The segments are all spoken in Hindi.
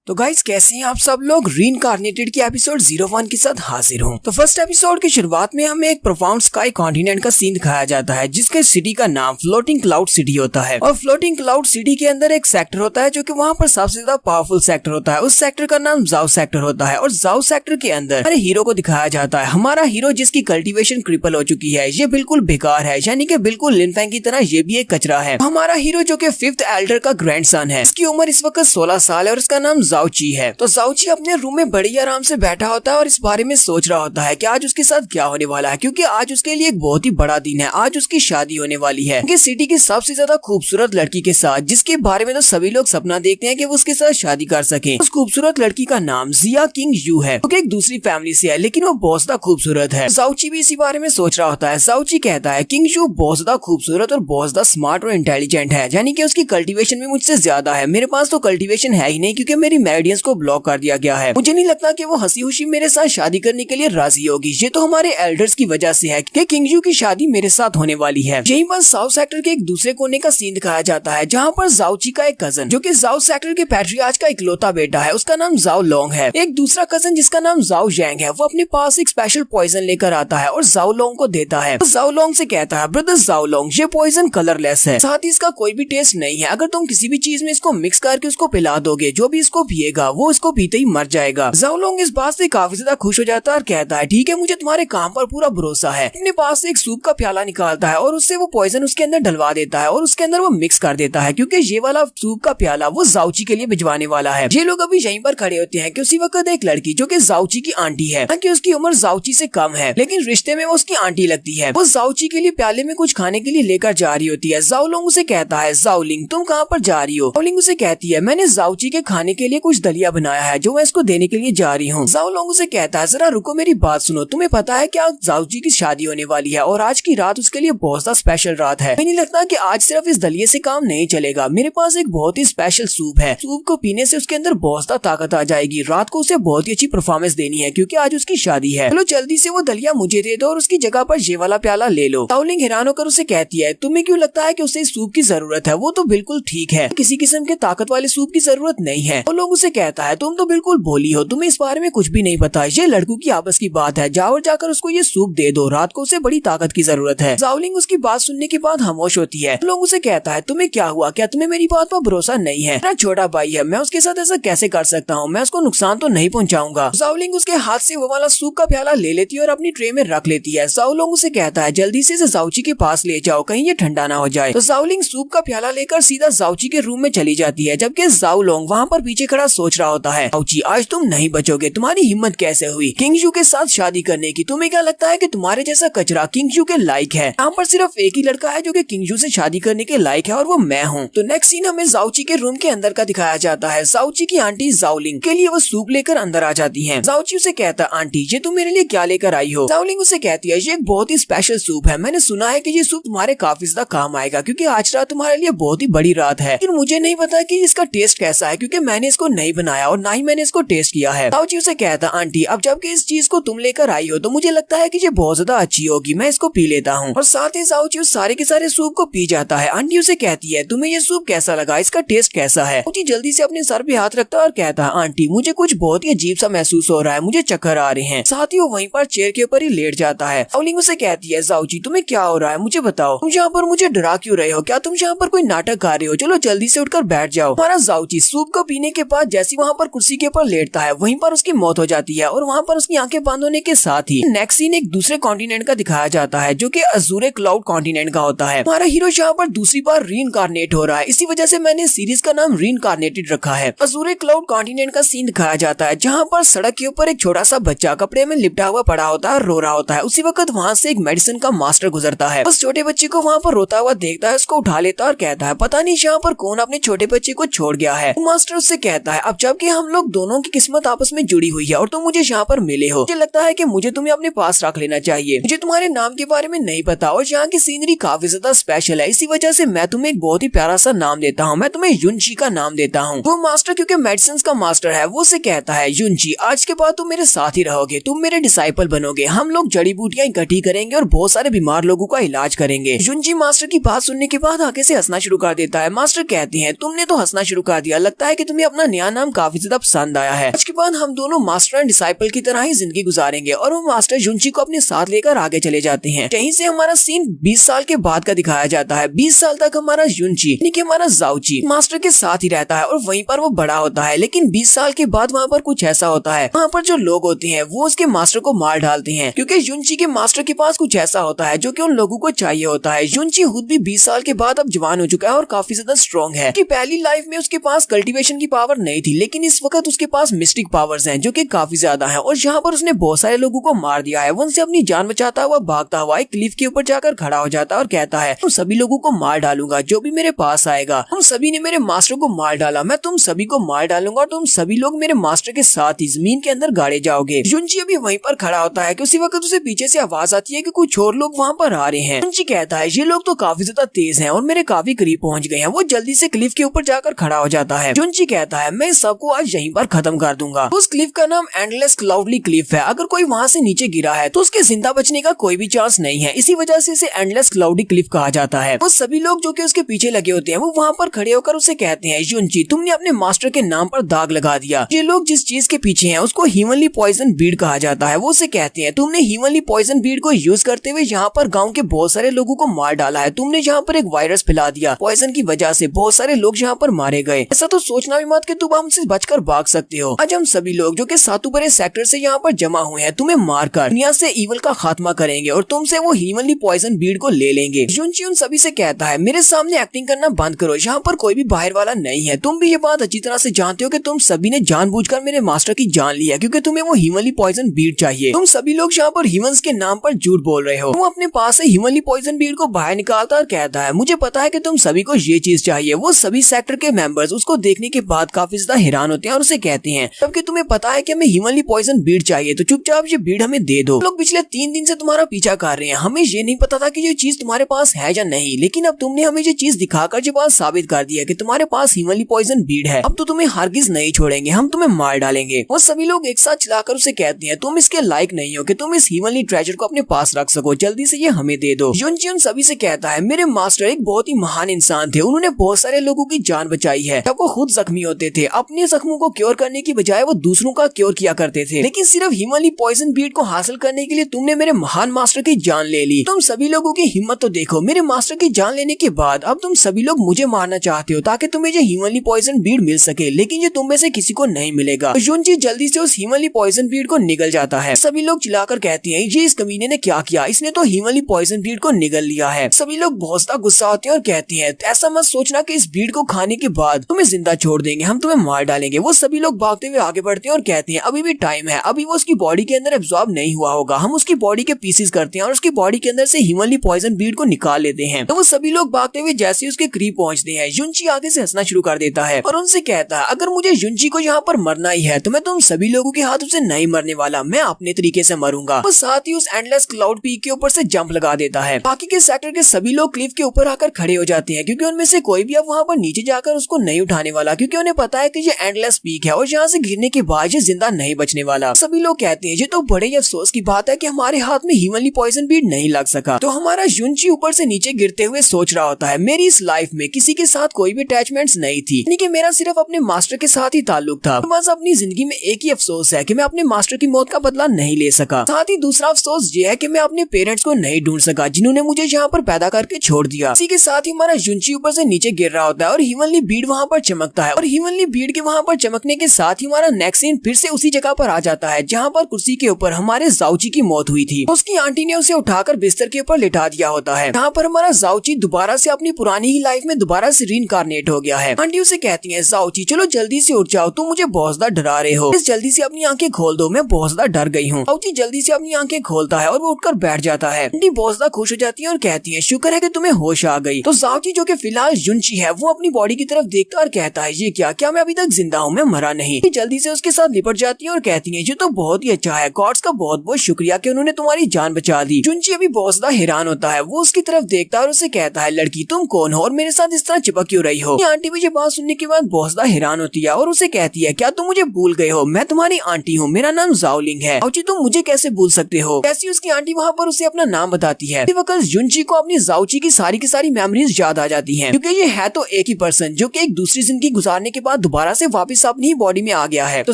तो गाइस कैसे हैं आप सब लोग। रीइंकार्नेटेड की एपिसोड 01 के साथ हाजिर हूं। तो फर्स्ट एपिसोड की शुरुआत में हमें एक प्रोफाउंड स्काई कॉन्टिनेंट का सीन दिखाया जाता है जिसके सिटी का नाम फ्लोटिंग क्लाउड सिटी होता है। और फ्लोटिंग क्लाउड सिटी के अंदर एक सेक्टर होता है जो कि वहाँ पर सबसे ज्यादा पावरफुल सेक्टर होता है। उस सेक्टर का नाम जाओ सेक्टर होता है। और जाओ सेक्टर के अंदर हमारे हीरो को दिखाया जाता है। हमारा हीरो जिसकी कल्टीवेशन क्रिपल हो चुकी है, ये बिल्कुल बेकार है, यानी कि बिल्कुल लिनफेंग की तरह ये भी एक कचरा है। हमारा हीरो जो कि 5th एल्डर का ग्रैंडसन है, इसकी उम्र इस वक्त 16 साल है और इसका नाम जाओची है। तो जाओची अपने रूम में बड़ी आराम से बैठा होता है और इस बारे में सोच रहा होता है कि आज उसके साथ क्या होने वाला है, क्योंकि आज उसके लिए एक बहुत ही बड़ा दिन है। आज उसकी शादी होने वाली है कि सिटी की सबसे ज्यादा खूबसूरत लड़की के साथ, जिसके बारे में तो सभी लोग सपना देखते हैं कि वो उसके साथ शादी कर सके। उस खूबसूरत लड़की का नाम जिया किंग यू है, जो कि एक दूसरी फैमिली से है, लेकिन वो बहुत ज्यादा खूबसूरत है। जाओची भी इसी बारे में सोच रहा होता है। जाओची कहता है किंग यू बहुत ज्यादा खूबसूरत और बहुत ज्यादा स्मार्ट और इंटेलिजेंट है, यानी कि उसकी कल्टीवेशन भी मुझसे ज्यादा है। मेरे पास तो कल्टीवेशन है ही नहीं, क्योंकि मेरी मेरिडियंस को ब्लॉक कर दिया गया है। मुझे नहीं लगता कि वो हंसी खुशी मेरे साथ शादी करने के लिए राजी होगी। ये तो हमारे एल्डर्स की वजह से है कि किंग यू की शादी मेरे साथ होने वाली है। यहीं पर साउथ सेक्टर के एक दूसरे कोने का सीन दिखाया जाता है, जहाँ पर जाओची का एक कजन, जो कि साउथ सेक्टर के पैट्रियार्च का इकलौता बेटा है, उसका नाम जाओ लोंग है। एक दूसरा कजन जिसका नाम जाओ जैंग है, वो अपने पास एक स्पेशल पॉइजन लेकर आता है और जाओ लोंग को देता है। तो जाओ लोंग से कहता है, ब्रदर जाओ लोंग, ये पॉइजन कलरलेस है, साथ ही इसका कोई भी टेस्ट नहीं है। अगर तुम किसी भी चीज में इसको मिक्स करके उसको पिला दोगे, जो भी इसको पिएगा वो इसको पीते ही मर जाएगा। जाओ लोंग इस बात से काफी ज्यादा खुश हो जाता है और कहता है, ठीक है, मुझे तुम्हारे काम पर पूरा भरोसा है। अपने पास से एक सूप का प्याला निकालता है और उससे वो पॉइजन उसके अंदर डलवा देता है और उसके अंदर वो मिक्स कर देता है, क्योंकि ये वाला सूप का प्याला वो जाओची के लिए भिजवाने वाला है। ये लोग अभी यहीं पर खड़े होते हैं कि उसी वक्त एक लड़की जो कि जाओची की आंटी है, कि उसकी उम्र जाओची से कम है, लेकिन रिश्ते में वो उसकी आंटी लगती है। वो जाओची के लिए प्याले में कुछ खाने के लिए लेकर जा रही होती है। जाओ लोंग उसे कहता है, जाओलिंग तुम कहाँ पर जा रही हो? जाओलिंग उसे कहती है, मैंने जाओची के खाने के लिए कुछ दलिया बनाया है जो मैं इसको देने के लिए जा रही हूँ। जाओ लोंग उसे कहता है, जरा रुको, मेरी बात सुनो, तुम्हें पता है क्या जाओची की शादी होने वाली है और आज की रात उसके लिए बहुत सा स्पेशल रात है। मुझे नहीं लगता कि आज सिर्फ इस दलिये से काम नहीं चलेगा। मेरे पास एक बहुत ही स्पेशल सूप है, सूप को पीने से उसके अंदर बहुत ज्यादा ताकत आ जाएगी। रात को उसे बहुत ही अच्छी परफॉर्मेंस देनी है, क्योंकि आज उसकी शादी है। चलो जल्दी से वो दलिया मुझे दे दो और उसकी जगह पर ये वाला प्याला ले लो। जाओलिंग हैरान होकर उसे कहती है, तुम्हें क्यों लगता है कि उसे सूप की जरूरत है? वो तो बिल्कुल ठीक है, किसी किस्म के ताकत वाले सूप की जरूरत नहीं है। वो लोग उसे कहता है, तुम तो बिल्कुल भोली हो, तुम्हें इस बारे में कुछ भी नहीं पता। ये लड़कों की आपस की बात है, जाओ और जाकर उसको ये सूप दे दो, रात को उसे बड़ी ताकत की जरूरत है। जाओलिंग उसकी बात सुनने के बाद खामोश होती है। लोग उसे कहता है, तुम्हें क्या हुआ? क्या तुम्हें मेरी बात पर भरोसा नहीं है? मेरा छोटा भाई है, मैं उसके साथ ऐसा कैसे कर सकता हूँ? मैं उसको नुकसान तो नहीं पहुँचाऊंगा। जाओलिंग उसके हाथ से वो वाला सूप का प्याला ले लेती है और अपनी ट्रे में रख लेती है। जाओलिंग उसे कहता है, जल्दी से जाओची के पास ले जाओ, कहीं ये ठंडा ना हो जाए। तो जाओलिंग सूप का प्याला लेकर सीधा जाओची के रूम में चली जाती है, जबकि जाओलोंग वहाँ पर पीछे खड़ा सोच रहा होता है, जाओची आज तुम नहीं बचोगे, तुम्हारी हिम्मत कैसे हुई किंग यू के साथ शादी करने की? तुम्हें क्या लगता है कि तुम्हारे जैसा कचरा किंग यू के लायक है? यहाँ पर सिर्फ एक ही लड़का है जो कि किंग यू से शादी करने के लायक है और वो मैं हूँ। तो नेक्स्ट सीन हमें जाओची के रूम के अंदर का दिखाया जाता है। जाओची की आंटी जाओलिंग के लिए वो सूप लेकर अंदर आ जाती है। जाओची उसे कहता है, आंटी ये तुम मेरे लिए क्या लेकर आई हो? जाओलिंग उसे कहती है, ये एक बहुत ही स्पेशल सूप है, मैंने सुना है कि ये सूप तुम्हारे काफी ज्यादा काम आएगा, क्योंकि आज रात तुम्हारे लिए बहुत ही बड़ी रात है, लेकिन मुझे नहीं पता कि इसका टेस्ट कैसा है, क्योंकि मैंने इसको नहीं बनाया और ना ही मैंने इसको टेस्ट किया है। जाओची उसे कहता है, आंटी अब जबकि इस चीज को तुम लेकर आई हो तो मुझे लगता है कि ये बहुत ज्यादा अच्छी होगी, मैं इसको पी लेता हूँ। और साथ ही जाओची उस सारे के सारे सूप को पी जाता है। आंटी उसे कहती है, तुम्हें ये सूप कैसा लगा? इसका टेस्ट कैसा है? जाओची जल्दी से अपने सर पे हाथ रखता है और कहता है, आंटी मुझे कुछ बहुत ही अजीब सा महसूस हो रहा है, मुझे चक्कर आ रहे हैं। साथ ही वो वहीं पर चेयर के ऊपर ही लेट जाता है। जाओलिंग उसे कहती है, जाओची तुम्हें क्या हो रहा है, मुझे बताओ, तुम यहाँ पर मुझे डरा क्यों रहे हो? क्या तुम यहाँ पर कोई नाटक कर रहे हो? चलो जल्दी से उठकर बैठ जाओ। हमारा जाओची सूप को पीने के बाद जैसे वहाँ पर कुर्सी के ऊपर लेटता है, वहीं पर उसकी मौत हो जाती है और वहाँ पर उसकी आंखें बंद होने के साथ ही नेक्स्ट सीन एक दूसरे कॉन्टिनेंट का दिखाया जाता है, जो कि अजूरे क्लाउड कॉन्टिनेंट का होता है। हमारा हीरो यहाँ पर दूसरी बार रीइंकार्नेट हो रहा है, इसी वजह से मैंने सीरीज का नाम रीइंकार्नेटेड रखा है। अजूरे क्लाउड कॉन्टिनेंट का सीन दिखाया जाता है, जहाँ पर सड़क के ऊपर एक छोटा सा बच्चा कपड़े में लिपटा हुआ पड़ा होता है, रो रहा होता है। उसी वक्त वहाँ से एक मेडिसिन का मास्टर गुजरता है। उस छोटे बच्चे को वहाँ पर रोता हुआ देखता है, उसको उठा लेता है और कहता है, पता नहीं यहाँ पर कौन अपने छोटे बच्चे को छोड़ गया है। मास्टर उससे कहता है, अब जबकि हम लोग दोनों की किस्मत आपस में जुड़ी हुई है और तुम मुझे यहाँ पर मिले हो, मुझे लगता है कि मुझे तुम्हें अपने पास रख लेना चाहिए। मुझे तुम्हारे नाम के बारे में नहीं पता और यहाँ की सीनरी काफी ज्यादा स्पेशल है, इसी वजह से मैं तुम्हें एक बहुत ही प्यारा सा नाम देता हूँ, मैं तुम्हें युनची का नाम देता हूँ। वो मास्टर क्योंकि मेडिसिन का मास्टर है, वो उसे कहता है, युनची आज के बाद तुम मेरे साथ ही रहोगे, तुम मेरे डिसाइपल बनोगे, हम लोग जड़ी बूटियां इकट्ठी करेंगे और बहुत सारे बीमार लोगों का इलाज करेंगे। युनची मास्टर की बात सुनने के बाद आगे से हंसना शुरू कर देता है। मास्टर कहते हैं, तुमने तो हंसना शुरू कर दिया, लगता है कि तुम्हें अपना नया नाम काफी ज्यादा पसंद आया है। इसके बाद हम दोनों मास्टर एंड डिसाइपल की तरह ही जिंदगी गुजारेंगे और वो मास्टर जुनची को अपने साथ लेकर आगे चले जाते हैं। यहीं से हमारा सीन 20 साल के बाद का दिखाया जाता है। 20 साल तक हमारा जुनची यानी कि हमारा जाओची मास्टर के साथ ही रहता है और वहीं पर वो बड़ा होता है। लेकिन 20 साल के बाद वहाँ पर कुछ ऐसा होता है, वहाँ पर जो लोग होते हैं वो उसके मास्टर को मार डालते हैं, क्योंकि जुनची के मास्टर के पास कुछ ऐसा होता है जो कि उन लोगों को चाहिए होता है। जुनची खुद भी 20 साल के बाद अब जवान हो चुका है और काफी ज्यादा स्ट्रॉन्ग है। कि पहली लाइफ में उसके पास कल्टीवेशन की पावर नहीं थी, लेकिन इस वक्त उसके पास मिस्टिक पावर्स हैं जो कि काफी ज्यादा है। और यहाँ पर उसने बहुत सारे लोगों को मार दिया है। वो उनसे अपनी जान बचाता हुआ भागता हुआ एक क्लिफ के ऊपर जाकर खड़ा हो जाता है और कहता है, तुम सभी लोगों को मार डालूंगा जो भी मेरे पास आएगा। तुम सभी ने मेरे मास्टर को मार डाला, मैं तुम सभी को मार डालूंगा और तुम सभी लोग मेरे मास्टर के साथ ही जमीन के अंदर गाड़े जाओगे। जुनची अभी वहीं पर खड़ा होता है कि उसी वक्त उसे पीछे से आवाज आती है कि कुछ और लोग वहाँ पर आ रहे हैं। जुनची कहता है, ये लोग तो काफी ज्यादा तेज हैं और मेरे काफी करीब पहुँच गए हैं। वो जल्दी से क्लिफ के ऊपर जाकर खड़ा हो जाता है। जुनची कहता है, मैं सबको आज यहीं पर खत्म कर दूंगा। उस क्लिफ का नाम एंडलेस क्लाउडली क्लिफ है। अगर कोई वहाँ से नीचे गिरा है तो उसके जिंदा बचने का कोई भी चांस नहीं है। इसी वजह से इसे एंडलेस क्लाउडी क्लिफ कहा जाता है। वो सभी लोग जो कि उसके पीछे लगे होते हैं वो वहाँ पर खड़े होकर उसे कहते हैं, जुनची तुमने अपने मास्टर के नाम पर दाग लगा दिया। ये लोग जिस चीज के पीछे हैं उसको हीवनली पॉइजन बीड कहा जाता है। वो उसे कहते हैं, तुमने हीवनली पॉइजन बीड को यूज करते हुए यहाँ पर गाँव के बहुत सारे लोगों को मार डाला है। तुमने यहाँ पर एक वायरस फैला दिया। पॉइजन की वजह से बहुत सारे लोग यहाँ पर मारे गए। ऐसा तो सोचना भी मत कि तुम हमसे बचकर भाग सकते हो। आज हम सभी लोग जो कि सातुबरे सेक्टर से यहाँ पर जमा हुए हैं तुम्हें मारकर दुनिया से ईवल का खात्मा करेंगे और तुमसे वो हीवनली पॉइजन बीड को ले लेंगे। जुनची उन सभी से कहता है, मेरे सामने एक्टिंग करना बंद करो, यहाँ पर कोई भी बाहर वाला नहीं है। तुम भी ये बात अच्छी तरह से जानते हो कि तुम सभी ने जानबूझकर मेरे मास्टर की जान ली है क्योंकि तुम्हें वो हीवनली पॉइजन बीड चाहिए। तुम सभी लोग यहाँ पर हीवंस के नाम पर झूठ बोल रहे हो। वो अपने पास से हीवनली पॉइजन बीड को बाहर निकालता और कहता है, मुझे पता है कि तुम सभी को ये चीज चाहिए। वो सभी सेक्टर के मेंबर्स उसको देखने के बाद काफी ज्यादा हैरान होते हैं और उसे कहते हैं, जबकि तुम्हें पता है कि हमें हीवनली पॉइजन बीड चाहिए तो चुपचाप ये बीड हमें दे दो। लोग पिछले 3 दिन से तुम्हारा पीछा कर रहे हैं। हमें ये नहीं पता था कि ये चीज तुम्हारे पास है या नहीं, लेकिन अब तुमने हमें ये चीज दिखाकर ये बात साबित कर दी है कि तुम्हारे पास हीवनली पॉइजन बीड है। अब तो तुम्हें हरगिज नहीं छोड़ेंगे, हम तुम्हें मार डालेंगे। वो सभी लोग एक साथ चिल्लाकर उसे कहते हैं, तुम इसके लायक नहीं हो कि तुम इस हीवनली ट्रेजर को अपने पास रख सको, जल्दी से ये हमें दे दो। जुनची उन सभी से कहता है, मेरे मास्टर एक बहुत ही महान इंसान थे। उन्होंने बहुत सारे लोगों की जान बचाई है। जब वो खुद जख्मी होते थे अपने जख्मों को क्योर करने की बजाय वो दूसरों का क्योर किया करते थे। लेकिन सिर्फ हीवनली पॉइजन बीड को हासिल करने के लिए तुमने मेरे महान मास्टर की जान ले ली। तुम सभी लोगों की हिम्मत तो देखो, मेरे मास्टर की जान लेने के बाद अब तुम सभी लोग मुझे मारना चाहते हो ताकि तुम्हें ये हीवनली पॉइजन बीड मिल सके, लेकिन ये तुम में से किसी को नहीं मिलेगा। तो जुनची जल्दी से उस हीवनली पॉइजन बीड को निगल जाता है। सभी लोग चिल्लाकर कहते हैं, ये इस कमीने ने क्या किया, इसने तो हीवनली पॉइजन बीड को निगल लिया है। सभी लोग बहुत ज्यादा गुस्सा होते हैं और कहते हैं, ऐसा मत सोचना कि इस बीड को खाने के बाद तुम्हें जिंदा छोड़ देंगे, हम तुम्हें मार डालेंगे। वो सभी लोग भागते हुए आगे बढ़ते हैं और कहते हैं, अभी भी टाइम है, अभी वो उसकी बॉडी के अंदर एब्जॉर्ब नहीं हुआ होगा। हम उसकी बॉडी के पीसेस करते हैं और उसकी बॉडी के अंदर से हीवनली पॉइजन बीड को निकाल लेते हैं। तो वो सभी लोग भागते हुए जैसे उसके करीब पहुंचते हैं, जुनची आगे से हंसना शुरू कर देता है और उनसे कहता है, अगर मुझे जुनची को यहाँ पर मरना ही है तो मैं तुम सभी लोगों के हाथों से नहीं मरने वाला, मैं अपने तरीके से मरूंगा। वो साथ ही उस एंडलेस क्लाउड पीक के ऊपर से जंप लगा देता है। बाकी के सेक्टर के सभी लोग क्लिफ के ऊपर आकर खड़े हो जाते हैं क्योंकि उनमें से कोई भी अब वहाँ पर नीचे जाकर उसको नहीं उठाने वाला, क्योंकि उन्हें पता है कि ये एंडलेस पीक है और यहाँ से गिरने के बाद ये जिंदा नहीं बचने वाला। सभी लोग कहते हैं, ये तो बड़े ही अफसोस की बात है कि हमारे हाथ में हीवनली पॉइजन बीड नहीं लग सका। तो हमारा जुनची ऊपर से नीचे गिरते हुए सोच रहा होता है, मेरी इस लाइफ में किसी के साथ कोई भी अटैचमेंट्स नहीं थी, यानी कि मेरा सिर्फ अपने मास्टर के साथ ही ताल्लुक था। बस अपनी जिंदगी में एक ही अफसोस है कि मैं अपने मास्टर की मौत का बदला नहीं ले सका। साथ ही दूसरा अफसोस ये है कि मैं अपने पेरेंट्स को नहीं ढूंढ सका जिन्होंने मुझे यहाँ पर पैदा करके छोड़ दिया। इसी के साथ ही हमारा जुनची ऊपर से नीचे गिर रहा होता है और हीवनली बीड वहाँ पर चमकता है और हीवनली बीड के वहाँ पर चमकने के साथ ही हमारा नेक्स्ट सीन फिर से उसी जगह पर आ जाता है जहाँ पर कुर्सी के ऊपर हमारे जाओची की मौत हुई थी। उसकी आंटी ने उसे उठाकर बिस्तर के ऊपर लिटा दिया होता है। यहाँ पर हमारा जाओची दोबारा से अपनी पुरानी ही लाइफ में दोबारा से रीइंकार्नेट हो गया है। आंटी उसे कहती है, जाओची चलो जल्दी से उठ जाओ, तुम मुझे बहुत ज्यादा डरा रहे हो, जल्दी से अपनी आंखें खोल दो, मैं बहुत ज्यादा डर गई हूँ। जाओची जल्दी से अपनी आंखें खोलता है और वो उठकर बैठ जाता है। आंटी बहुत ज्यादा खुश हो जाती है और कहती है, शुक्र है कि तुम्हें होश आ गई। तो जाओची जो कि फिलहाल जुनची है वो अपनी बॉडी की तरफ देखता और कहता है, ये क्या मैं अभी तक जिंदा हूँ, मैं मरा नहीं। जल्दी से उसके साथ लिपट जाती है और कहती है, ये तो बहुत ही अच्छा है, गॉड्स का बहुत बहुत शुक्रिया कि उन्होंने तुम्हारी जान बचा दी। जुनची अभी बहुत ज्यादा हैरान होता है, वो उसकी तरफ देखता है और उसे कहता है, लड़की तुम कौन हो और मेरे साथ इस तरह चिपक क्यों रही हो। आंटी भी ये बात सुनने के बाद बहुत ज्यादा हैरान होती है और उसे कहती है, क्या तुम मुझे भूल गए हो, मैं तुम्हारी आंटी हूँ, मेरा नाम जाओलिंग है। जाओची तुम मुझे कैसे भूल सकते हो। जैसी उसकी आंटी वहाँ पर उसे अपना नाम बताती है, वक्त जुनची को अपनी जाओची की सारी मेमोरीज याद आ जाती हैं, क्योंकि ये है तो एक ही पर्सन जो कि एक दूसरी जिंदगी गुजारने के बाद बाद दोबारा से वापस अपनी ही बॉडी में आ गया है। तो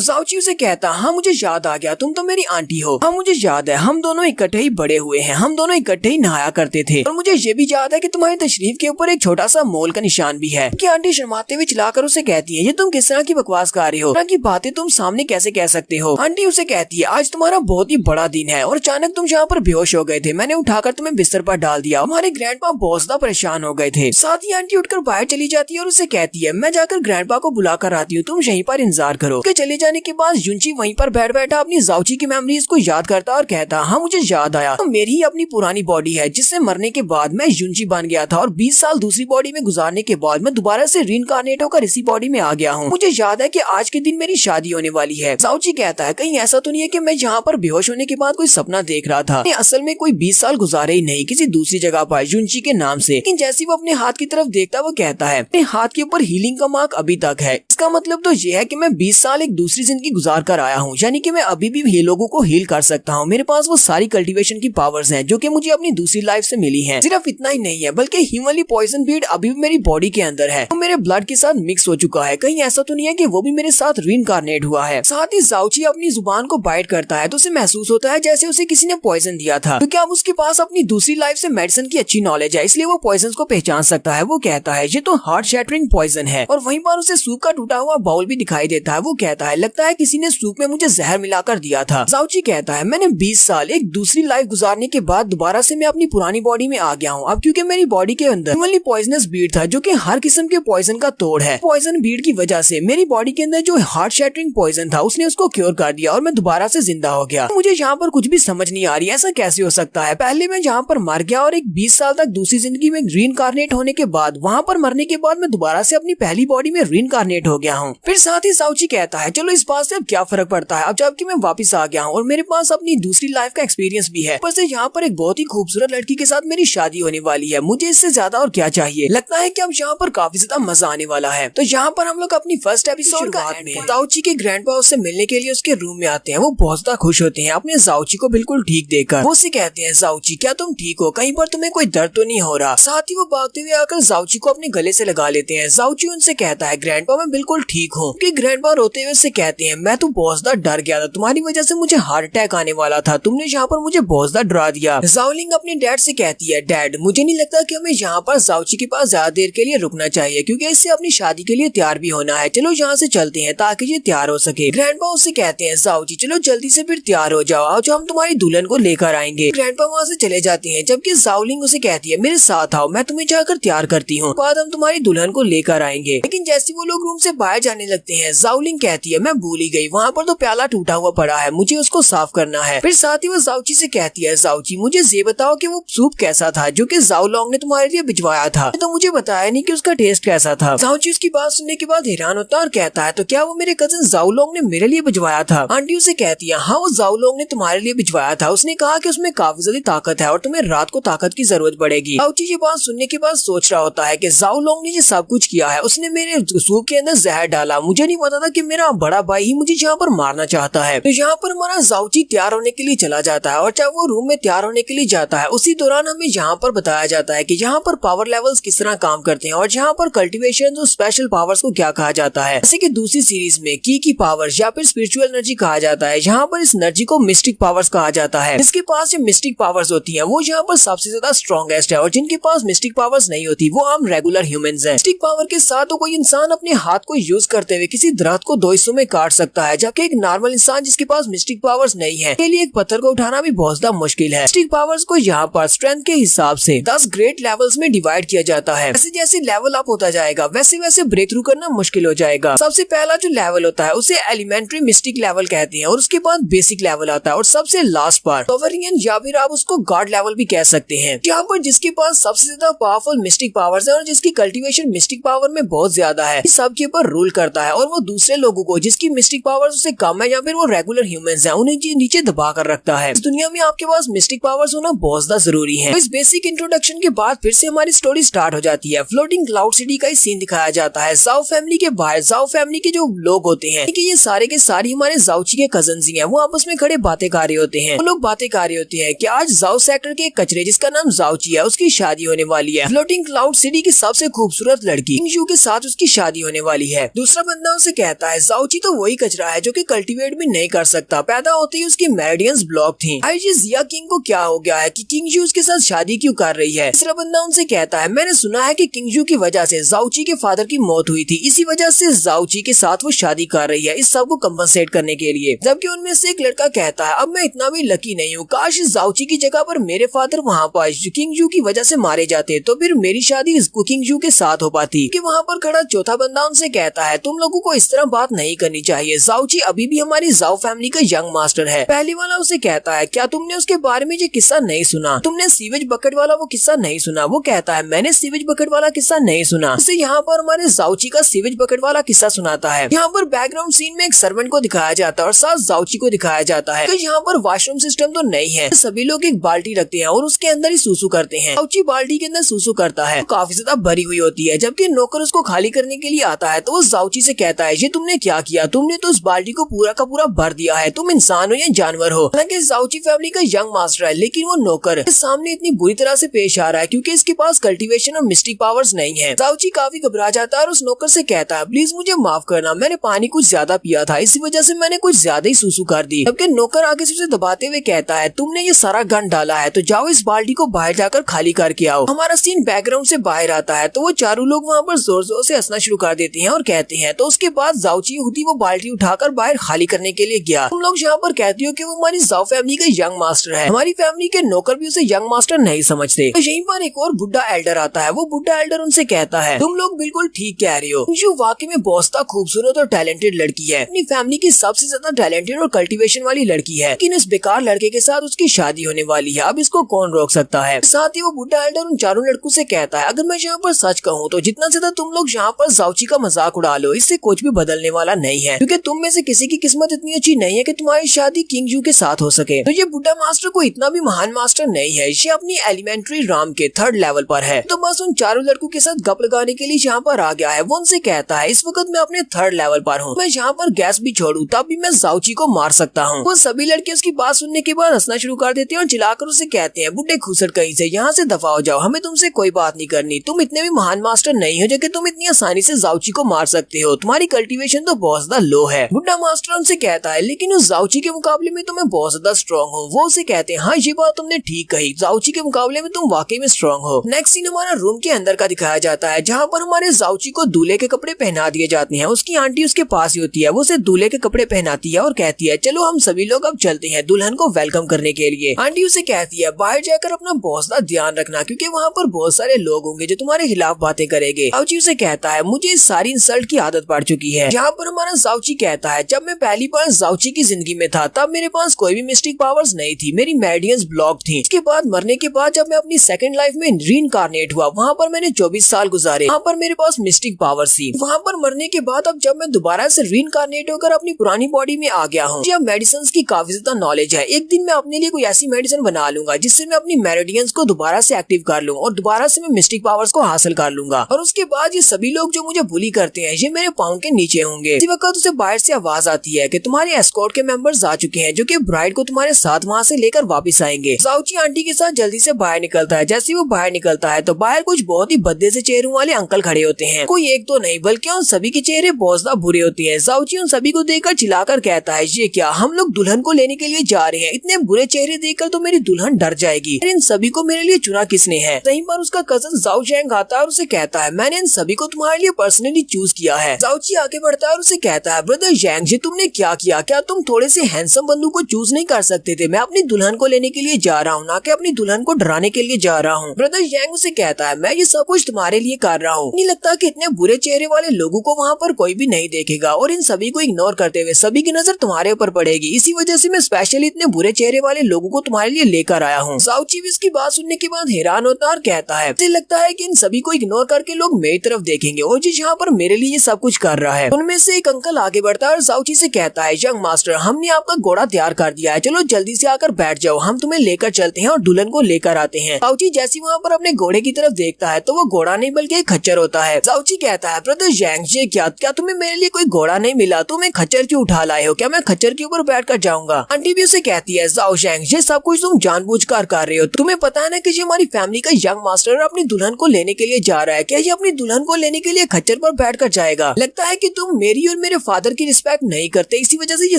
जाओची उसे कहता, हाँ मुझे याद आ गया, तुम तो मेरी आंटी हो। हाँ मुझे याद है, हम दोनों इकट्ठे ही बड़े हुए हैं, हम दोनों इकट्ठे ही नहाया करते थे, और मुझे ये भी याद है कि तुम्हारी तशरीफ के ऊपर एक छोटा सा मोल का निशान भी है। कि आंटी शर्माते हुए चिल्लाकर उसे कहती है, ये तुम किस तरह की बकवास कर रही हो, तरह की बातें तुम सामने कैसे कह सकते हो। आंटी उसे कहती है, आज तुम्हारा बहुत ही बड़ा दिन है और अचानक तुम यहाँ पर बेहोश हो गए थे, मैंने उठाकर तुम्हें बिस्तर पर डाल दिया। हमारे ग्रैंडपा बहुत ज्यादा परेशान हो गए थे। साथ ही आंटी उठकर बाहर चली जाती है और उसे कहती है, मैं जाकर ग्रैंडपा को बुला कर आती हूँ, तुम यहीं पर इंतजार करो। उसके चले जाने के बाद युनची वहीं पर बैठ बैठा अपनी जाओची की मेमोरीज को याद करता और कहता, हाँ मुझे याद आया, तो मेरी ही अपनी पुरानी बॉडी है जिससे मरने के बाद मैं युनची बन गया था और 20 साल दूसरी बॉडी में गुजारने के बाद मैं दोबारा से रीइंकार्नेट होकर इसी बॉडी में आ गया हूँ। मुझे याद है कि आज के दिन मेरी शादी होने वाली है। जाओची कहता है, कहीं ऐसा तो नहीं है कि मैं यहाँ पर बेहोश होने के बाद कोई सपना देख रहा था। असल में कोई 20 साल गुजारे ही नहीं किसी दूसरी जगह पर युनची के नाम से। लेकिन जैसे वो अपने हाथ की तरफ देखता वो कहता है, अपने हाथ के ऊपर हीलिंग का मार्क अभी तक है। इसका मतलब तो ये है कि मैं 20 साल एक दूसरी जिंदगी गुजार कर आया हूँ, यानी कि मैं अभी भी ये लोगों को हील कर सकता हूँ। मेरे पास वो सारी कल्टीवेशन की पावर्स हैं जो कि मुझे अपनी दूसरी लाइफ से मिली हैं। सिर्फ इतना ही नहीं है बल्कि ह्यूमनली पॉइजन बीड अभी भी मेरी बॉडी के अंदर है, तो मेरे ब्लड के साथ मिक्स हो चुका है। कहीं ऐसा तो नहीं है कि वो भी मेरे साथ रीइंकार्नेट हुआ है। साथ ही जाओची अपनी जुबान को बाइट करता है तो उसे महसूस होता है जैसे उसे किसी ने पॉइजन दिया था, क्योंकि अब उसके पास अपनी दूसरी लाइफ से मेडिसिन की अच्छी नॉलेज है, इसलिए वो पॉइजन को पहचान सकता है। वो कहता है, ये तो हार्ट शैटरिंग पॉइजन है, और वहीं पर उसे सूप का टूटा हुआ बाउल भी दिखाई देता है। वो कहता है, लगता है किसी ने सूप में मुझे जहर मिलाकर दिया था। जाओची कहता है, मैंने 20 साल एक दूसरी लाइफ गुजारने के बाद दोबारा से मैं अपनी पुरानी बॉडी में आ गया हूँ। अब क्योंकि मेरी बॉडी के अंदर ह्यूमनली पॉइजनस बीड था जो कि हर किस्म के पॉइजन का तोड़ है। पॉइजन बीड की वजह से मेरी बॉडी के अंदर जो हार्ट शैटरिंग पॉइजन था उसने उसको क्योर कर दिया और मैं दोबारा से जिंदा हो गया। मुझे यहाँ पर कुछ भी समझ नहीं आ रही, ऐसा कैसे हो सकता है। पहले मैं यहाँ पर मर गया और एक 20 साल तक दूसरी जिंदगी में रीइंकार्नेट होने के बाद वहाँ पर मरने के बाद मैं दोबारा से अपनी पहली बॉडी में रीइंकार्नेट हो गया हूँ। फिर साथ ही जाओची कहता है, चलो इस बात से अब क्या फर्क पड़ता है, अब जबकि मैं वापस आ गया हूँ और मेरे पास अपनी दूसरी लाइफ का एक्सपीरियंस भी है। बस यहाँ पर एक बहुत ही खूबसूरत लड़की के साथ मेरी शादी होने वाली है, मुझे इससे ज्यादा और क्या चाहिए। लगता है कि अब यहाँ पर काफी ज्यादा मजा आने वाला है। तो यहाँ पर हम लोग अपनी फर्स्ट एपिसोड का एंड में जाओची के ग्रैंडपा उससे मिलने के लिए उसके रूम में आते हैं। वो बहुत ज्यादा खुश होते हैं अपने जाओची को बिल्कुल ठीक देखकर। वो उसे कहते हैं, जाओची क्या तुम ठीक हो, कहीं पर तुम्हें कोई दर्द तो नहीं हो रहा। साथ ही वो भागते हुए आकर जाओची को अपने गले से लगा लेते हैं। जाओची उनसे कहता है, ग्रैंडपा मैं बिल्कुल ठीक हूँ। ग्रैंडपा रोते हुए उससे कहते हैं, मैं तो बहुत ज्यादा डर गया था, तुम्हारी वजह से मुझे हार्ट अटैक आने वाला था, तुमने यहाँ पर मुझे बहुत ज्यादा डरा दिया। जाओलिंग अपने डैड से कहती है, डैड मुझे नहीं लगता कि हमें यहाँ पर जाओची के पास ज्यादा देर के लिए रुकना चाहिए, क्योंकि इससे अपनी शादी के लिए तैयार भी होना है। चलो यहाँ से चलते हैं ताकि ये तैयार हो सके। ग्रैंडपा उससे कहते हैं, जाओची चलो जल्दी से फिर तैयार हो जाओ, आज हम तुम्हारी दुल्हन को लेकर आएंगे। ग्रैंडपा वहाँ से चले जाते हैं, जबकि जाओलिंग उसे कहती है, मेरे साथ आओ, मैं तुम्हें जाकर तैयार करती हूँ, बाद हम तुम्हारी दुल्हन को लेकर आएंगे। लेकिन जैसे वो लोग रूम से बाहर जाने लगते हैं, जाओलिंग कहती है, मैं भूल ही गई, वहाँ पर तो प्याला टूटा हुआ पड़ा है, मुझे उसको साफ करना है। फिर साथ ही वो जाओची से कहती है, जाओची मुझे ये बताओ कि वो सूप कैसा था जो कि जाओलोंग ने तुम्हारे लिए भिजवाया था, तो मुझे बताया नहीं कि उसका टेस्ट कैसा था। जाओची उसकी बात सुनने के बाद हैरान होता है और कहता है, तो क्या वो मेरे कजिन जाओलोंग ने मेरे लिए भिजवाया था। आंटी उसे कहती है, हाँ वो जाओलोंग ने तुम्हारे लिए भिजवाया था, उसने कहा कि उसमें काफी ज्यादा ताकत है और तुम्हें रात को ताकत की जरूरत पड़ेगी। जाओची ये बात सुनने के बाद सोच रहा होता है कि जाओलोंग ने ये सब कुछ किया है, उसने मेरे सूप के अंदर जहर डाला, मुझे नहीं पता था कि मेरा बड़ा भाई ही मुझे यहाँ पर मारना चाहता है। तो यहाँ पर हमारा जाओची तैयार होने के लिए चला जाता है और जब वो रूम में तैयार होने के लिए जाता है उसी दौरान हमें यहाँ पर बताया जाता है कि यहाँ पर पावर लेवल्स किस तरह काम करते हैं और यहाँ पर कल्टीवेशन और स्पेशल पावर्स को क्या कहा जाता है। जैसे कि दूसरी सीरीज में की पावर्स या फिर स्पिरिचुअल एनर्जी कहा जाता है, यहाँ पर इस एनर्जी को मिस्टिक पावर्स कहा जाता है। जिसके पास ये मिस्टिक पावर्स होती है वो यहाँ पर सबसे ज्यादा स्ट्रॉन्गेस्ट है और जिनके पास मिस्टिक पावर्स नहीं होती वो आम रेगुलर ह्यूमंस हैं। मिस्टिक पावर के साथ तो कोई इंसान अपने हाथ को यूज करते हुए किसी दरख्त को 2 हिस्सों में काट सकता है, जबकि एक नॉर्मल इंसान जिसके पास मिस्टिक पावर्स नहीं है के लिए एक पत्थर को उठाना भी बहुत ज्यादा मुश्किल है। मिस्टिक पावर्स को यहाँ पर स्ट्रेंथ के हिसाब से 10 ग्रेट लेवल्स में डिवाइड किया जाता है। जैसे जैसे लेवल अप होता जाएगा वैसे वैसे ब्रेक थ्रू करना मुश्किल हो जाएगा। सबसे पहला जो लेवल होता है उसे एलिमेंट्री मिस्टिक लेवल कहते हैं और उसके बाद बेसिक लेवल आता है और सबसे लास्ट पर सोवरियन या फिर आप उसको गॉड लेवल भी कह सकते हैं। यहाँ पर जिसके पास सबसे ज्यादा पावरफुल मिस्टिक पावर्स है और जिसकी कल्टीवेशन मिस्टिक पावर में बहुत ज्यादा है, सबके ऊपर रूल करता है और वो दूसरे लोगों को जिसकी मिस्टिक पावर्स उससे कम है या फिर वो रेगुलर ह्यूमंस हैं उन्हें नीचे दबा कर रखता है। इस दुनिया में आपके पास मिस्टिक पावर्स होना बहुत ज्यादा जरूरी है। तो इस बेसिक इंट्रोडक्शन के बाद फिर से हमारी स्टोरी स्टार्ट हो जाती है। फ्लोटिंग क्लाउड सिटी का सीन दिखाया जाता है। जाओ फैमिली के बाहर जाओ फैमिली के जो लोग होते हैं कि ये सारे के सारे हमारे जाओची के कजन्स ही हैं, वो आपस में खड़े बातें कर रहे होते हैं। वो लोग बातें कर रहे होते हैं कि आज जाओ सेक्टर के एक कचरे जिसका नाम जाओची है उसकी शादी होने वाली है। फ्लोटिंग क्लाउड सिटी की सबसे खूबसूरत लड़की इंगजू के साथ उसकी शादी होने वाली वाली है। दूसरा बंदा उसे कहता है जाओची तो वही कचरा है जो कि कल्टीवेट भी नहीं कर सकता, पैदा होते ही उसकी मेरिडियंस ब्लॉक थी। आईजी जिया किंग को क्या हो गया है कि किंगजू उसके साथ शादी क्यों कर रही है। तीसरा बंदा उनसे कहता है मैंने सुना है कि किंगजू की वजह से जाओची के फादर की मौत हुई थी, इसी वजह से जाओची के साथ वो शादी कर रही है इस सब को कंपनसेट करने के लिए। जबकि उनमें से एक लड़का कहता है अब मैं इतना भी लकी नहीं हूँ, काश जाओची की जगह पर मेरे फादर वहाँ पर किंगजू की वजह से मारे जाते तो फिर मेरी शादी किंगजू के साथ हो पाती। कि वहाँ पर खड़ा चौथा बंदा उनसे कहता है तुम लोगों को इस तरह बात नहीं करनी चाहिए, जाओची अभी भी हमारी जाओ फैमिली का यंग मास्टर है। पहले वाला उसे कहता है क्या तुमने उसके बारे में ये किस्सा नहीं सुना, तुमने सीवेज बकेट वाला वो किस्सा नहीं सुना। वो कहता है मैंने सीवेज बकेट वाला किस्सा नहीं सुना। उसे यहाँ पर हमारे जाओची का सीवेज बकेट वाला किस्सा सुनाता है। यहाँ पर बैकग्राउंड सीन में एक सर्वेंट को दिखाया जाता है और साथ जाओची को दिखाया जाता है। तो यहाँ पर वॉशरूम सिस्टम तो नहीं है, सभी लोग एक बाल्टी रखते हैं और उसके अंदर ही सूसू करते हैं। जाओची बाल्टी के अंदर सूसू करता है, काफी ज्यादा भरी हुई होती है। जबकि नौकर उसको खाली करने के लिए आता है तो वो जाओची से कहता है ये तुमने क्या किया, तुमने तो उस बाल्टी को पूरा का पूरा भर दिया है, तुम इंसान हो या जानवर हो। हालांकि जाओची फैमिली का यंग मास्टर है लेकिन वो नौकर के सामने इतनी बुरी तरह से पेश आ रहा है क्योंकि इसके पास कल्टीवेशन और मिस्टिक पावर्स नहीं है। जाओची काफी घबरा जाता है और उस नौकर से कहता है प्लीज मुझे माफ करना, मैंने पानी कुछ ज्यादा पिया था, इसी वजह से मैंने कुछ ज्यादा ही सूसू कर दी। जबकि नौकर आगे से उसे दबाते हुए कहता है तुमने ये सारा गन डाला है तो जाओ इस बाल्टी को बाहर जाकर खाली करके आओ। हमारा सीन बैकग्राउंड से बाहर आता है तो वो चारों लोग वहाँ पर जोर जोर से हंसना शुरू कर देते हैं और कहते हैं तो उसके बाद जाओची खुद ही वो बाल्टी उठाकर बाहर खाली करने के लिए गया। तुम लोग यहाँ पर कहती हो कि वो हमारी जाओ फैमिली का यंग मास्टर है, हमारी फैमिली के नौकर भी उसे यंग मास्टर नहीं समझते। तो यहीं पर एक और बुढ़ा एल्डर आता है। वो बुढ़ा एल्डर उनसे कहता है तुम लोग बिल्कुल ठीक कह रही हो, जो वाकई में बहुत खूबसूरत और टैलेंटेड लड़की है, अपनी फैमिली की सबसे ज्यादा टैलेंटेड और कल्टीवेशन वाली लड़की है, लेकिन इस बेकार लड़के के साथ उसकी शादी होने वाली है, अब इसको कौन रोक सकता है। साथ ही वो बुढ़ा एल्डर उन चारों लड़कों से कहता है अगर मैं यहाँ पर सच कहूँ तो जितना ज्यादा तुम लोग यहाँ पर जाओची का मजाक उड़ा लो इससे कुछ भी बदलने वाला नहीं है, क्योंकि तुम में से किसी की किस्मत इतनी अच्छी नहीं है कि तुम्हारी शादी किंगजू के साथ हो सके। तो ये बुढ़ा मास्टर को इतना भी महान मास्टर नहीं है, ये अपनी एलिमेंट्री राम के 3rd लेवल पर है। तो बस उन चारों लड़कों के साथ गप लगाने के लिए यहाँ पर आ गया है। वो उनसे कहता है इस वक्त मैं अपने 3rd लेवल पर हूँ, मैं यहाँ पर गैस भी छोड़ू तब भी मैं जाओची को मार सकता हूँ। वो सभी लड़के उसकी बात सुनने के बाद हंसना शुरू कर देते हैं और चिल्लाकर उसे कहते हैं बुड्ढे खुसट कहीं से, यहाँ से दफा हो जाओ, हमें तुमसे कोई बात नहीं करनी, तुम इतने भी महान मास्टर नहीं हो जो कि तुम इतनी आसानी से जाओची को मार सकते हो, तुम्हारी कल्टीवेशन तो बहुत ज्यादा लो है। बुड्ढा मास्टर उनसे कहता है लेकिन उस जाओची के मुकाबले में तो मैं बहुत ज्यादा स्ट्रॉन्ग हूँ। वो उसे कहते हैं हाँ ये बात तुमने ठीक कही, जाओची के मुकाबले में तुम वाकई में स्ट्रॉन्ग हो। नेक्स्ट सीन हमारा रूम के अंदर का दिखाया जाता है जहाँ पर हमारे जाओची को दूल्हे के कपड़े पहना दिए जाते हैं। उसकी आंटी उसके पास ही होती है, वो उसे दूल्हे के कपड़े पहनाती है और कहती है चलो हम सभी लोग अब चलते हैं दुल्हन को वेलकम करने के लिए। आंटी उसे कहती है बाहर जाकर अपना बहुत ज्यादा ध्यान रखना क्योंकि वहाँ पर बहुत सारे लोग होंगे जो तुम्हारे खिलाफ बातें करेंगे। जाओची उसे कहता है मुझे इस सारी इंसल्ट की आदत पड़ चुकी है। जहाँ पर हमारा जाओची कहता है जब मैं पहली बार जाओची की जिंदगी में था तब मेरे पास कोई भी मिस्टिक पावर्स नहीं थी, मेरी मेरिडियंस ब्लॉक थी। इसके बाद मरने के बाद जब मैं अपनी सेकंड लाइफ में रीइंकार्नेट हुआ वहाँ पर मैंने 24 साल गुजारे, वहाँ पर मेरे पास मिस्टिक पावर्स थी। वहाँ पर मरने के बाद अब जब मैं दोबारा से रीइंकार्नेट होकर अपनी पुरानी बॉडी में आ गया हूँ, मुझे अब मेडिसिन की काफी ज्यादा नॉलेज है। एक दिन मैं अपने लिए कोई ऐसी मेडिसिन बना लूंगा जिससे मैं अपनी मेरिडियंस को दोबारा से एक्टिव कर लूँ और दोबारा से मैं मिस्टिक पावर्स को हासिल कर लूंगा। और उसके बाद ये सभी लोग जो मुझे बुली करते हैं ये मेरे पाँव के नीचे होंगे। इसी वक्त उसे बाहर से आवाज आती है कि तुम्हारे एस्कॉर्ट के मेंबर्स आ चुके हैं जो कि ब्राइड को तुम्हारे साथ वहाँ से लेकर वापस आएंगे। जाओची आंटी के साथ जल्दी से बाहर निकलता है। जैसे वो बाहर निकलता है तो बाहर कुछ बहुत ही भद्दे से चेहरों वाले अंकल खड़े होते हैं। कोई एक तो नहीं बल्कि उन सभी के चेहरे बहुत ज्यादा बुरे होते हैं। जाओची उन सभी को देखकर चिल्लाकर कहता है ये क्या, हम लोग दुल्हन को लेने के लिए जा रहे हैं, इतने बुरे चेहरे देखकर तो मेरी दुल्हन डर जाएगी, इन सभी को मेरे लिए चुना किसने है। कहीं पर उसका कजन जाओ जैंग आता है और उसे कहता है मैंने इन सभी को तुम्हारे लिए पर्सनली चूज किया है। जाओची आगे बढ़ता है और उसे कहता है ब्रदर जैंग जी तुमने क्या किया, क्या तुम थोड़े से हैंडसम बंदू को चूज नहीं कर सकते थे? मैं अपनी दुल्हन को लेने के लिए जा रहा हूँ, ना कि अपनी दुल्हन को डराने के लिए जा रहा हूँ। ब्रदर जैंग उसे कहता है मैं ये सब कुछ तुम्हारे लिए कर रहा हूँ, नहीं लगता कि इतने बुरे चेहरे वाले लोगों को वहाँ पर कोई भी नहीं देखेगा और इन सभी को इग्नोर करते हुए सभी की नजर तुम्हारे ऊपर पड़ेगी, इसी वजह से मैं स्पेशली इतने बुरे चेहरे वाले लोगों को तुम्हारे लिए लेकर आया हूँ। जाओची भी इसकी बात सुनने के बाद हैरान होता है और कहता है मुझे लगता है कि इन सभी को इग्नोर करके लोग मेरी तरफ देखेंगे और जिस यहाँ पर मेरे लिए सब कुछ कर रहा है। उनमें से एक अंकल आगे बढ़ता है और जाओची से कहता है यंग मास्टर हमने आपका घोड़ा तैयार कर दिया है, चलो जल्दी से आकर बैठ जाओ, हम तुम्हें लेकर चलते हैं और दुल्हन को लेकर आते हैं। जाओची जैसे वहाँ पर अपने घोड़े की तरफ देखता है तो वो घोड़ा नहीं बल्कि एक खच्चर होता है। जाओची कहता है ब्रदर जैंग ये क्या तुम्हें मेरे लिए कोई घोड़ा नहीं मिला, तुम एक खच्चर क्यों उठा लाए हो, क्या मैं खच्चर के ऊपर बैठ कर जाऊंगा? आंटी भी उसे कहती है जाओ जैंग ये सब कुछ तुम जानबूझकर कर रहे हो, तुम्हें पता है ना कि ये हमारी फैमिली का यंग मास्टर अपनी दुल्हन को लेने के लिए जा रहा है, क्या ये अपनी दुल्हन को लेने के लिए खच्चर पर बैठकर जाएगा। लगता है कि तुम मेरी और मेरे फादर की रिस्पेक्ट नहीं करते, इसी वजह से ये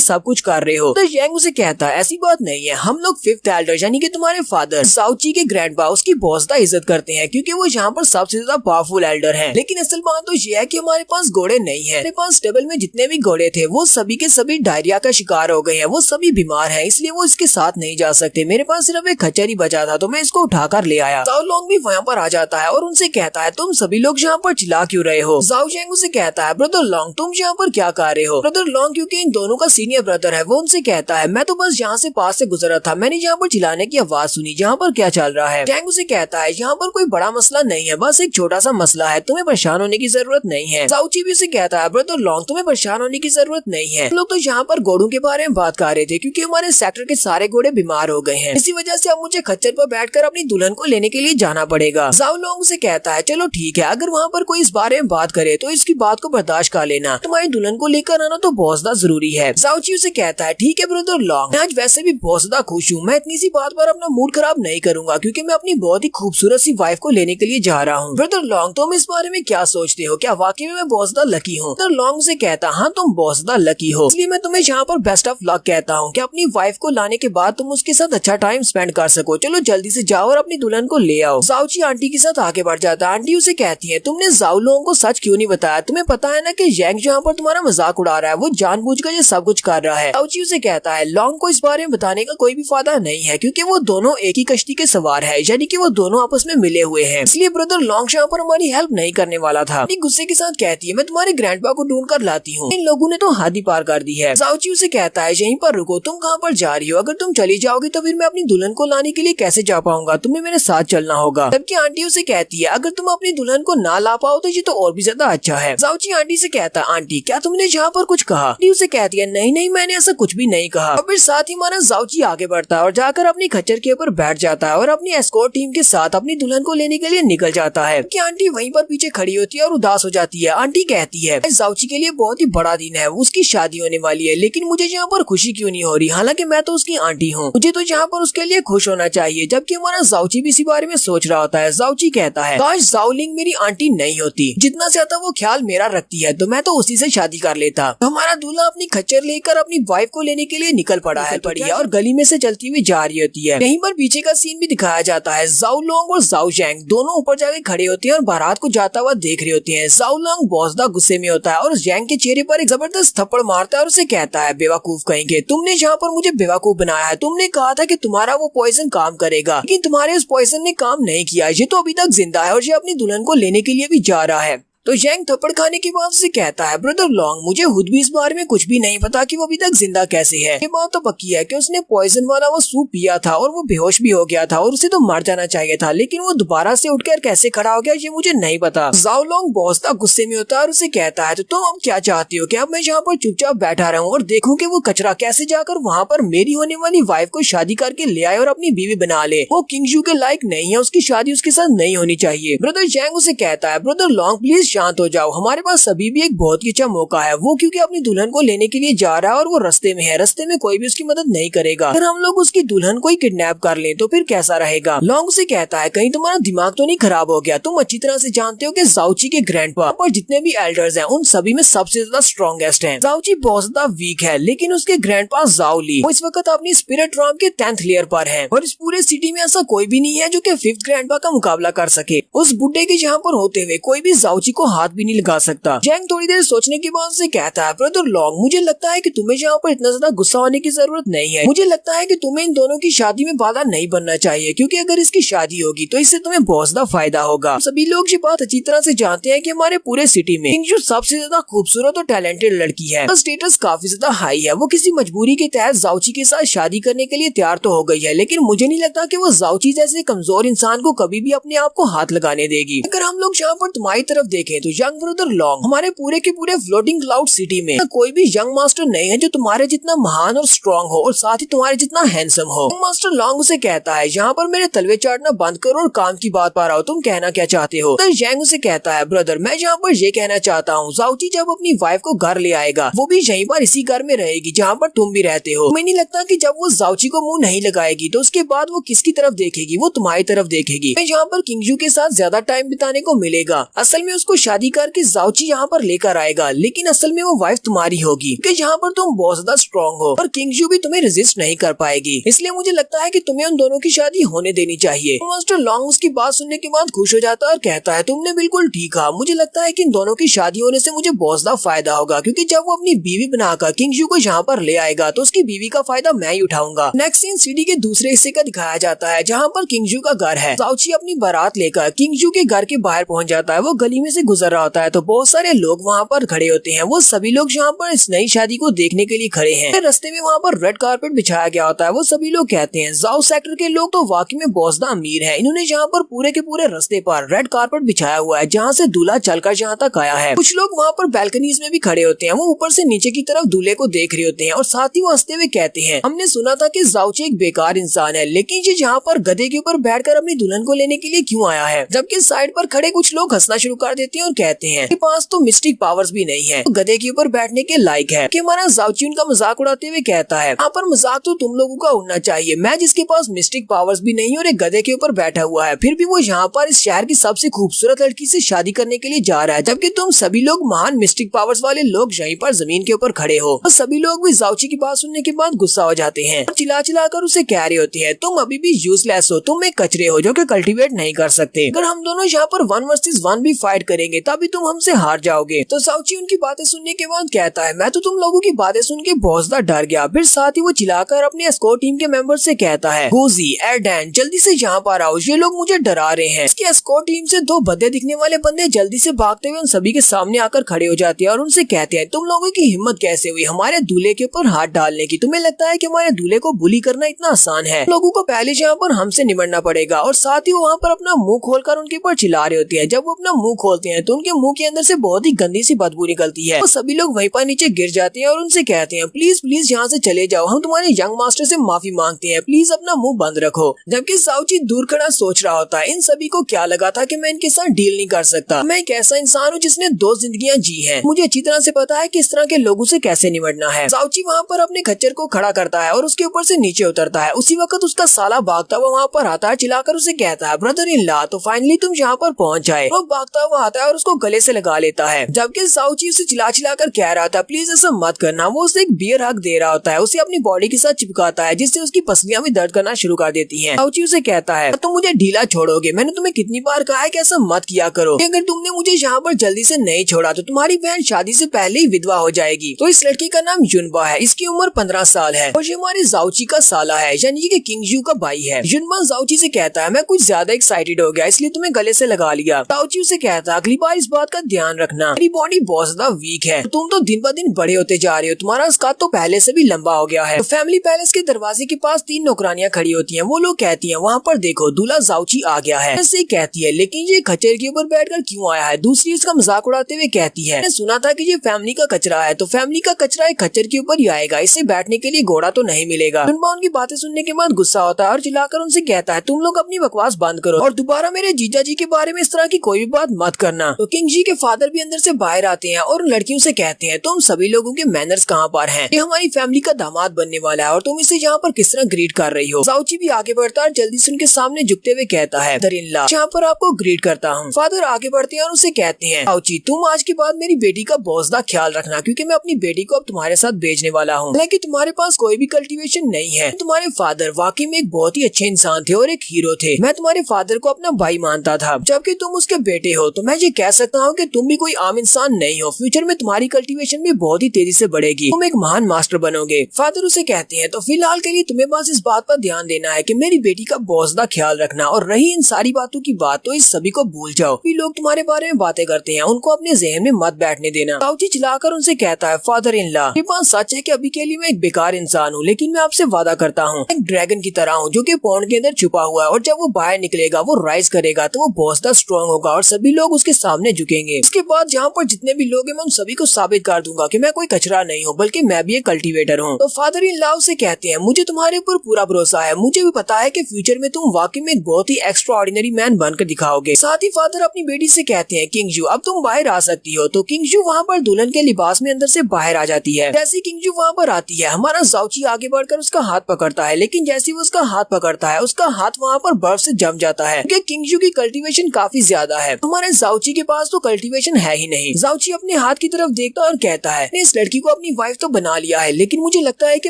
सब कुछ कर रहे हो। तो यांग उसे कहता है ऐसी बात नहीं है, हम लोग फिफ्थ एल्डर यानी कि तुम्हारे फादर साउची के ग्रैंडपा उसकी बहुत ज्यादा इज्जत करते हैं क्योंकि वो यहाँ पर सबसे ज्यादा पावरफुल एल्डर है। लेकिन असल बात तो ये है कि हमारे पास घोड़े नहीं है। हमारे पास टेबल में जितने भी घोड़े थे वो सभी के सभी डायरिया का शिकार हो गए हैं, वो सभी बीमार हैं, इसलिए वो इसके साथ नहीं जा सकते। मेरे पास सिर्फ एक खच्चर ही बचा था तो मैं इसको उठाकर ले आया। जाओ लोंग भी वहाँ पर आ जाता है और उनसे कहता है तुम सभी लोग यहाँ पर चिल्ला क्यों रहे हो। जाओ चैंग उसे कहता है ब्रदर लॉन्ग तुम यहाँ पर क्या कर रहे हो। ब्रदर लॉन्ग क्योंकि इन दोनों का सीनियर ब्रदर है वो उनसे कहता है मैं तो बस यहाँ से पास से गुजरा था, मैंने यहाँ पर चिल्लाने की आवाज सुनी, यहाँ पर क्या चल रहा है। चैंग उसे कहता है यहाँ पर कोई बड़ा मसला नहीं है, बस एक छोटा सा मसला है, तुम्हें परेशान होने की जरूरत नहीं है। जाओची भी उसे कहता है ब्रदर लॉन्ग तुम्हें परेशान होने की जरूरत नहीं है, लोग तो यहाँ पर घोड़ों के बारे में बात कर रहे थे क्योंकि हमारे सेक्टर के सारे घोड़े बीमार हो गए हैं, इसी वजह से अब मुझे खच्चर पर बैठकर अपनी दुल्हन को लेने के लिए जाना पड़ेगा। जाओ लोंग उसे कहता है चलो ठीक है, अगर वहाँ पर कोई इस बारे में बात करे तो इसकी बात को बर्दाश्त कर लेना, तुम्हारी दुल्हन को लेकर आना तो बहुत ज्यादा जरूरी है। जाओची उसे कहता है ठीक है ब्रदर लॉन्ग, मैं आज वैसे भी बहुत ज्यादा खुश हूँ, मैं इतनी सी बात पर अपना मूड खराब नहीं करूंगा क्योंकि मैं अपनी बहुत ही खूबसूरत सी वाइफ को लेने के लिए जा रहा हूँ। ब्रदर लॉन्ग तुम इस बारे में क्या सोचते हो, क्या वाकई में मैं बहुत ज्यादा लकी हूँ। ब्रदर लॉन्ग से कहता हाँ तुम बहुत ज्यादा लकी हो, इसलिए मैं तुम्हें यहाँ पर बेस्ट ऑफ लक कहता हूँ कि अपनी वाइफ को लाने के बाद तुम उसके साथ अच्छा टाइम स्पेंड कर सको। चलो जल्दी से जाओ और अपनी दुल्हन को ले आओ। जाओची आंटी के साथ आगे बढ़ जाता है। आंटी उसे कहती है तुमने जाओ लोगों को सच क्यों नहीं बताया, तुम्हें पता है ना कि यांग यहाँ पर तुम्हारा मजाक उड़ा रहा है, वो जानबूझकर ये सब कुछ कर रहा है। जाओची उसे कहता है लॉन्ग को इस बारे में बताने का कोई भी फायदा नहीं है क्योंकि वो दोनों एक ही कश्ती के सवार है, यानी कि वो दोनों आपस में मिले हुए हैं, इसलिए ब्रदर लॉन्ग यहाँ पर हमारी हेल्प नहीं करने वाला था। गुस्से के साथ कहती है मैं तुम्हारे ग्रैंडपा को ढूंढ कर लाती हूँ, इन लोगों ने तो हद ही पार कर दी है। जाओची उसे कहता है यहीं पर रुको, तुम कहाँ पर जा रही हो, अगर तुम चली जाओगी तो फिर मैं अपनी दुल्हन को लाने के लिए कैसे जा पाऊंगा, तुम्हें मेरे साथ चलना होगा। जबकि आंटी उसे कहती है अगर तुम अपनी दुल्हन को ना ला पाओ तो ये तो और भी ज्यादा अच्छा है। जाओची आंटी से कहता है आंटी क्या तुमने यहाँ पर कुछ कहा। आंटी उसे कहती है नहीं नहीं मैंने ऐसा कुछ भी नहीं कहा। और फिर साथ ही हमारा जाओची आगे बढ़ता है और जाकर अपनी खच्चर के ऊपर बैठ जाता है और अपनी एस्कॉर्ट टीम के साथ अपनी दुल्हन को लेने के लिए निकल जाता है। कि आंटी वहीं पर पीछे खड़ी होती है और उदास हो जाती है। आंटी कहती है जाओची के लिए बहुत ही बड़ा दिन है, उसकी शादी होने वाली है, लेकिन मुझे यहाँ पर खुशी क्यों नहीं हो रही, हालांकि मैं तो उसकी आंटी हूँ, मुझे तो यहाँ पर उसके लिए खुश होना चाहिए। जबकि हमारा जाओची भी इसी बारे में सोच रहा होता है। जाओची कहता है काश जाओलिंग मेरी आंटी नहीं होती, जितना ज्यादा वो ख्याल मेरा रखती है तो मैं तो उसी से शादी कर लेता। तो हमारा दूल्हा अपनी खच्चर लेकर अपनी वाइफ को लेने के लिए निकल पड़ा है और गली में से चलती हुई जा रही होती है। यहीं पर पीछे का सीन भी दिखाया जाता है। जाओ लोंग और जाओ जैंग दोनों ऊपर जाके खड़े होते हैं और बारात को जाता हुआ देख रहे होते हैं। जाओ लोंग बहुत ज्यादा गुस्से में होता है और जैंग के चेहरे पर एक जबरदस्त थप्पड़ मारता है और उसे कहता है बेवकूफ कहेंगे, तुमने यहाँ पर मुझे बेवकूफ बनाया है, तुमने कहा था कि तुम्हारा वो पॉइजन काम करेगा लेकिन तुम्हारे उस पॉइजन ने काम नहीं किया, ये तो अभी तक जिंदा है और ये अपनी दुल्हन को लेने के लिए भी जा रहा है। तो जैंग थप्पड़ खाने के बाद से कहता है ब्रदर लॉन्ग मुझे खुद भी इस बारे में कुछ भी नहीं पता कि वो अभी तक जिंदा कैसे है। ये बात तो पक्की है कि उसने पॉइजन वाला वो सूप पिया था और वो बेहोश भी हो गया था और उसे तो मर जाना चाहिए था, लेकिन वो दोबारा से उठकर कैसे खड़ा हो गया ये मुझे नहीं पता। जाओ लोंग बहुत ज्यादा गुस्से में होता है और उसे कहता है तो तुम अब क्या चाहती हो कि अब मैं यहाँ पर चुपचाप बैठा रहूं और देखूं कि वो कचरा कैसे जाकर वहाँ पर मेरी होने वाली वाइफ को शादी करके ले आए और अपनी बीवी बना ले। वो किंगजू के लायक नहीं है, उसकी शादी उसके साथ नहीं होनी चाहिए। ब्रदर जैंग उसे कहता है ब्रदर लॉन्ग प्लीज शांत हो जाओ, हमारे पास अभी भी एक बहुत ही अच्छा मौका है। वो क्योंकि अपनी दुल्हन को लेने के लिए जा रहा है और वो रास्ते में है, रास्ते में कोई भी उसकी मदद नहीं करेगा। अगर हम लोग उसकी दुल्हन को ही किडनैप कर लें तो फिर कैसा रहेगा। लॉन्ग से कहता है कहीं तुम्हारा दिमाग तो नहीं खराब हो गया, तुम अच्छी तरह से जानते हो कि जाओची के ग्रैंडपा और जितने भी एल्डर्स हैं उन सभी में सबसे ज्यादा स्ट्रॉन्गेस्ट हैं। जाओची बहुत ज्यादा वीक है लेकिन उसके ग्रैंडपा जाओली वो इस वक्त अपनी स्पिरिट रॉम के 10th लेयर पर है और इस पूरे सिटी में ऐसा कोई भी नहीं है जो कि 5th ग्रैंडपा का मुकाबला कर सके। उस बुड्ढे के यहाँ पर होते हुए कोई भी जाओची को हाथ भी नहीं लगा सकता। जैंग थोड़ी देर सोचने के बाद से कहता है ब्रदर लॉन्ग मुझे लगता है कि तुम्हें यहाँ पर इतना ज्यादा गुस्सा होने की जरूरत नहीं है, मुझे लगता है कि तुम्हें इन दोनों की शादी में बाधा नहीं बनना चाहिए क्योंकि अगर इसकी शादी होगी तो इससे तुम्हें बहुत ज्यादा फायदा होगा। सभी लोग ये बात अच्छी तरह से जानते हैं कि हमारे पूरे सिटी में किंगजू सबसे ज्यादा खूबसूरत और टैलेंटेड लड़की है, स्टेटस काफी ज्यादा हाई है, वो किसी मजबूरी के तहत जाओची के साथ शादी करने के लिए तैयार तो हो गई है, लेकिन मुझे नहीं लगता कि वो जाओची जैसे कमजोर इंसान को कभी भी अपने आप को हाथ लगाने देगी। अगर हम लोग यहाँ पर तुम्हारी तरफ देखें तो यंग ब्रदर लॉन्ग हमारे पूरे के पूरे फ्लोटिंग क्लाउड सिटी में कोई भी यंग मास्टर नहीं है जो तुम्हारे जितना महान और स्ट्रॉन्ग हो और साथ ही तुम्हारे जितना हैंडसम हो। मास्टर लॉन्ग उसे कहता है यहाँ पर मेरे तलवे चाटना बंद करो और काम की बात पर आओ, तुम कहना क्या चाहते हो। तो जैंग उसे कहता है ब्रदर मैं यहाँ पर ये कहना चाहता हूँ जाओची जब अपनी वाइफ को घर ले आएगा वो भी यहीं पर इसी घर में रहेगी जहाँ पर तुम भी रहते हो। मुझे नहीं लगता कि जब वो जाओची को मुंह नहीं लगाएगी तो उसके बाद वो किसकी तरफ देखेगी, वो तुम्हारी तरफ देखेगी। यहाँ पर किंगजू के साथ ज्यादा टाइम बिताने को मिलेगा। असल में उसको शादी करके जाओची यहाँ पर लेकर आएगा, लेकिन असल में वो वाइफ तुम्हारी होगी क्योंकि यहाँ पर तुम बहुत ज्यादा स्ट्रॉन्ग हो और किंगजू भी तुम्हें रेजिस्ट नहीं कर पाएगी। इसलिए मुझे लगता है कि तुम्हें उन दोनों की शादी होने देनी चाहिए। मास्टर लॉन्ग उसकी बात सुनने के बाद खुश हो जाता है और कहता है तुमने बिल्कुल ठीक कहा, मुझे लगता है कि इन दोनों की शादी होने से मुझे बहुत ज्यादा फायदा होगा, क्योंकि जब वो अपनी बीवी बनाकर किंगजू को यहाँ पर ले आएगा तो उसकी बीवी का फायदा मैं ही उठाऊंगा। नेक्स्ट सीन सिटी के दूसरे हिस्से का दिखाया जाता है जहाँ पर किंगजू का घर है। जाओची अपनी बारात लेकर किंगजू के घर के बाहर पहुँच जाता है। वो गली में से गुजर रहा होता है तो बहुत सारे लोग वहाँ पर खड़े होते हैं। वो सभी लोग यहाँ पर इस नई शादी को देखने के लिए खड़े हैं। रास्ते में वहाँ पर रेड कारपेट बिछाया गया होता है। वो सभी लोग कहते हैं जाओ सेक्टर के लोग तो वाकई में बहुत ज्यादा अमीर है, इन्होंने यहाँ पर पूरे के पूरे रास्ते पर रेड कारपेट बिछाया हुआ है जहाँ से दूल्हा चलकर यहाँ तक आया है। कुछ लोग वहाँ पर बैल्कनीज में भी खड़े होते हैं। वो ऊपर से नीचे की तरफ दूल्हे को देख रहे होते हैं और साथ ही वो हंसते हुए कहते हैं हमने सुना था कि जाओची एक बेकार इंसान है, लेकिन ये यहाँ पर गधे के ऊपर बैठकर अपनी दुल्हन को लेने के लिए क्यों आया है। जबकि साइड पर खड़े कुछ लोग हंसना शुरू कर देते हैं और कहते हैं कि पास तो मिस्टिक पावर्स भी नहीं है, तो गधे के ऊपर बैठने के लायक है। कि हमारा जाओची उनका मजाक उड़ाते हुए कहता है यहाँ पर मजाक तो तुम लोगों का उड़ना चाहिए, मैं जिसके पास मिस्टिक पावर्स भी नहीं और एक गधे के ऊपर बैठा हुआ है, फिर भी वो यहाँ पर इस शहर की सबसे खूबसूरत लड़की से शादी करने के लिए जा रहा है, जबकि तुम सभी लोग महान मिस्टिक पावर्स वाले लोग यहीं पर जमीन के ऊपर खड़े हो। और सभी लोग भी जाओची की बात सुनने के बाद गुस्सा हो जाते हैं और चिल्ला चिल्लाकर उसे कह रहे होते हैं तुम अभी भी यूजलेस हो, तुम एक कचरे हो जो कि कल्टीवेट नहीं कर सकते। अगर हम दोनों यहाँ पर 1 वर्सेस 1 भी फाइट करेंगे तभी तुम हमसे हार जाओगे। तो जाओची उनकी बातें सुनने के बाद कहता है मैं तो तुम लोगों की बातें सुन के बहुत ज्यादा डर गया। फिर साथ ही वो चिल्लाकर अपने एस्कॉर्ट टीम के मेंबर से कहता है गोजी एरडैन जल्दी से यहाँ पर आओ, ये लोग मुझे डरा रहे हैं। इसकी एस्कॉर्ट टीम से 2 भद्दे दिखने वाले बंदे जल्दी से भागते हुए उन सभी के सामने आकर खड़े हो जाते हैं और उनसे कहते हैं तुम लोगों की हिम्मत कैसे हुई हमारे दूल्हे के ऊपर हाथ डालने की, तुम्हें लगता है कि हमारे दूल्हे को बुली करना इतना आसान है, लोगों को पहले यहाँ पर हमसे निमटना पड़ेगा। और साथ ही वो वहाँ पर अपना मुंह खोलकर उनके ऊपर चिल्ला रहे होते हैं। जब वो अपना मुंह खोलते हैं तो उनके मुंह के अंदर से बहुत ही गंदी सी बदबू निकलती है। तो सभी लोग वहीं पर नीचे गिर जाते हैं और उनसे कहते हैं प्लीज प्लीज यहाँ से चले जाओ, हम तुम्हारे यंग मास्टर से माफी मांगते हैं, प्लीज अपना मुंह बंद रखो। जबकि जाओची दूर खड़ा सोच रहा होता है इन सभी को क्या लगा था कि मैं इनके साथ डील नहीं कर सकता, मैं एक ऐसा इंसान हूँ जिसने 2 जिंदगियां जी हैं, मुझे अच्छी तरह से पता है कि इस तरह के लोगों से कैसे निपटना है। जाओची वहाँ पर अपने खच्चर को खड़ा करता है और उसके ऊपर से नीचे उतरता है। उसी वक्त उसका साला भागता हुआ वहाँ पर आता है, चिल्लाकर उसे कहता है ब्रदर इन लॉ तो फाइनली तुम यहाँ पर पहुँच जाए। वो भागता हुआ आता है और उसको गले से लगा लेता है। जबकि जाओची उसे चिल्ला चिल्लाकर कह रहा था प्लीज ऐसा मत करना। वो उसे एक बियर हक दे रहा होता है, उसे अपनी बॉडी के साथ चिपकाता है जिससे उसकी पसलियां भी दर्द करना शुरू कर देती हैं। जाओची उसे कहता है तुम मुझे ढीला छोड़ोगे, मैंने तुम्हें कितनी बार कहा है कि ऐसा मत किया करो, अगर तुमने मुझे यहाँ पर जल्दी से नहीं छोड़ा तो तुम्हारी बहन शादी से पहले ही विधवा हो जाएगी। तो इस लड़की का नाम युनबा है, इसकी उम्र 15 साल है और ये हमारे जाओची का साला है, यानी कि किंगजू का भाई है। युनबा जाओची से कहता है मैं कुछ ज्यादा एक्साइटेड हो गया इसलिए तुम्हें गले से लगा लिया। जाओची उसे कहता है अगली बार इस बात का ध्यान रखना, मेरी बॉडी बहुत ज्यादा वीक है, तुम तो दिन ब दिन बड़े होते जा रहे हो, तुम्हारा स्कार्फ तो पहले से भी लंबा हो गया है। तो फैमिली पैलेस के दरवाजे के पास 3 नौकरानियां खड़ी होती हैं। वो लोग कहती हैं वहाँ पर देखो दूल्हा जाओची आ गया है। ऐसे ही कहती है लेकिन ये खच्चर के ऊपर बैठकर क्यों आया है। दूसरी इसका मजाक उड़ाते हुए कहती है मैंने सुना था कि ये फैमिली का कचरा है, तो फैमिली का कचरा एक खच्चर के ऊपर ही आएगा, इसे बैठने के लिए घोड़ा तो नहीं मिलेगा। युनबा उनकी बातें सुनने के बाद गुस्सा होता है और चिल्लाकर उनसे कहता है तुम लोग अपनी बकवास बंद करो और दोबारा मेरे जीजा जी के बारे में इस तरह की कोई भी बात मत करना। तो किंग जी के फादर भी अंदर से बाहर आते हैं और लड़कियों से कहते हैं तुम सभी लोगों के मैनर्स कहाँ पर हैं? ये हमारी फैमिली का दामाद बनने वाला है और तुम इसे यहाँ पर किस तरह ग्रीट कर रही हो। जाओची भी आगे बढ़ता है और जल्दी से उनके सामने झुकते हुए कहता है मदर इन लॉ यहाँ पर आपको ग्रीट करता हूँ। फादर आगे बढ़ते हैं और उसे कहते हैं जाओची तुम आज के बाद मेरी बेटी का बहुत ज्यादा ख्याल रखना, क्योंकि मैं अपनी बेटी को अब तुम्हारे साथ भेजने वाला हूँ। हालांकि तुम्हारे पास कोई भी कल्टीवेशन नहीं है। तुम्हारे फादर वाकई में एक बहुत ही अच्छे इंसान थे और एक हीरो थे। मैं तुम्हारे फादर को अपना भाई मानता था, जबकि तुम उसके बेटे हो तो मैं ये कह सकता हूँ कि तुम भी कोई आम इंसान नहीं हो। फ्यूचर में तुम्हारी कल्टीवेशन भी बहुत ही तेजी से बढ़ेगी, तुम एक महान मास्टर बनोगे। फादर उसे कहते हैं तो फिलहाल के लिए तुम्हें बस इस बात पर ध्यान देना है कि मेरी बेटी का बहुत ज्यादा ख्याल रखना, और रही इन सारी बातों की बात तो इस सभी को भूल जाओ। भी लोग तुम्हारे बारे में बातें करते हैं उनको अपने जहन में मत बैठने देना। जाओची चिल्लाकर उनसे कहता है फादर इन लॉ ये बात सच है कि अभी के लिए मैं एक बेकार इंसान हूँ, लेकिन मैं आपसे वादा करता हूँ एक ड्रैगन की तरह हूँ जो कि पॉन्ड के अंदर छुपा हुआ है, और जब वो बाहर निकलेगा वो राइज करेगा तो वो बहुत ज्यादा स्ट्रॉन्ग होगा और सभी लोग उसके सामने झुकेंगे। इसके बाद जहाँ पर जितने भी लोग हैं मैं उन सभी को साबित कर दूंगा कि मैं कोई कचरा नहीं हूँ बल्कि मैं भी एक कल्टीवेटर हूँ। तो फादर इन लॉ से कहते हैं मुझे तुम्हारे ऊपर पूरा भरोसा है, मुझे भी पता है कि फ्यूचर में तुम वाकई में एक बहुत ही एक्स्ट्रा ऑर्डिनरी मैन बनकर दिखाओगे। साथ ही फादर अपनी बेटी से कहते हैं किंगजू अब तुम बाहर आ सकती हो। तो किंगजू वहाँ पर दुल्हन के लिबास में अंदर से बाहर आ जाती है। जैसे किंगजू वहाँ पर आती है हमारा जाओची आगे बढ़कर उसका हाथ पकड़ता है, लेकिन जैसे वो उसका हाथ पकड़ता है उसका हाथ वहाँ पर बर्फ से जम जाता है क्योंकि किंगजू की कल्टीवेशन काफी ज्यादा है। हमारे जाओची जाउची के पास तो कल्टीवेशन है ही नहीं। जाउची अपने हाथ की तरफ देखता और कहता है, इस लड़की को अपनी वाइफ तो बना लिया है, लेकिन मुझे लगता है कि